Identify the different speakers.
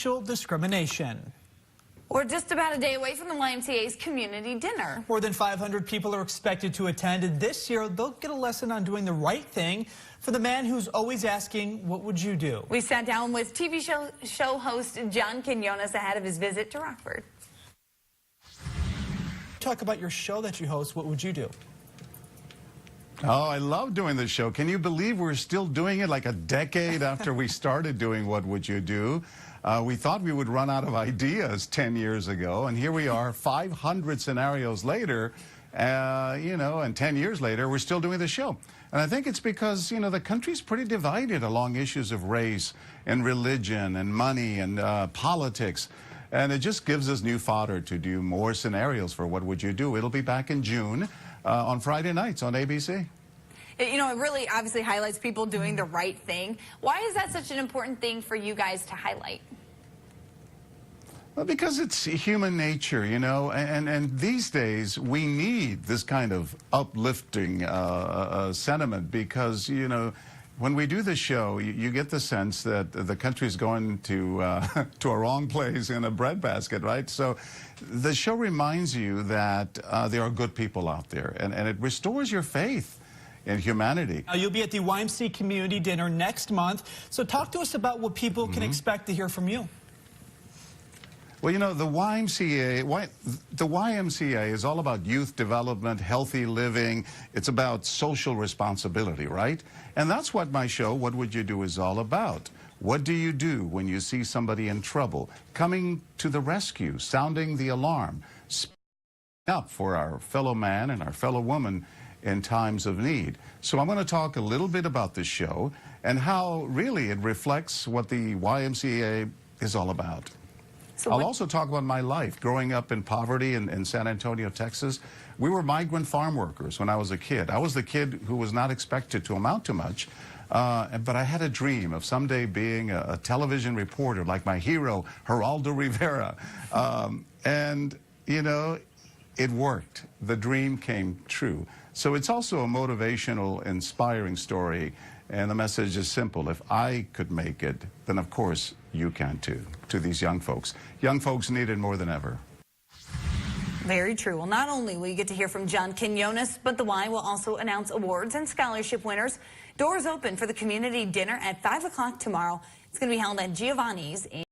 Speaker 1: racial discrimination.
Speaker 2: We're just about a day away from the YMCA's Community Dinner.
Speaker 1: More than 500 people are expected to attend, and this year they'll get a lesson on doing the right thing for the man who's always asking, what would you do?
Speaker 2: We sat down with TV show host John Quinones ahead of his visit to Rockford.
Speaker 1: Talk about your show that you host, what would you do?
Speaker 3: Oh, I love doing this show. Can you believe we're still doing it like a decade after we started doing What Would You Do? We thought we would run out of ideas 10 years ago, and here we are 500 scenarios later, and 10 years later, we're still doing the show. And I think it's because, the country's pretty divided along issues of race and religion and money and politics. And it just gives us new fodder to do more scenarios for What Would You Do? It'll be back in June on Friday nights on ABC.
Speaker 2: It really obviously highlights people doing the right thing. Why is that such an important thing for you guys to highlight?
Speaker 3: Well, because it's human nature, and these days we need this kind of uplifting sentiment because, when we do the show, you get the sense that the country's going to a wrong place in a breadbasket, right? So the show reminds you that there are good people out there, and it restores your faith in humanity.
Speaker 1: You'll be at the YMCA Community Dinner next month, so talk to us about what people can expect to hear from you.
Speaker 3: Well, the YMCA is all about youth development, healthy living. It's about social responsibility, right? And that's what my show, What Would You Do, is all about. What do you do when you see somebody in trouble? Coming to the rescue, sounding the alarm, speaking up for our fellow man and our fellow woman in times of need. So I'm going to talk a little bit about this show and how really it reflects what the YMCA is all about. I'll also talk about my life growing up in poverty in San Antonio, Texas. We were migrant farm workers when I was a kid. I was the kid who was not expected to amount to much, but I had a dream of someday being a television reporter like my hero, Geraldo Rivera. It worked. The dream came true. So it's also a motivational, inspiring story. And the message is simple. If I could make it, then of course you can too, to these young folks. Young folks need it more than ever.
Speaker 2: Very true. Well, not only will you get to hear from John Quinones, but the Y will also announce awards and scholarship winners. Doors open for the community dinner at 5 o'clock tomorrow. It's going to be held at Giovanni's in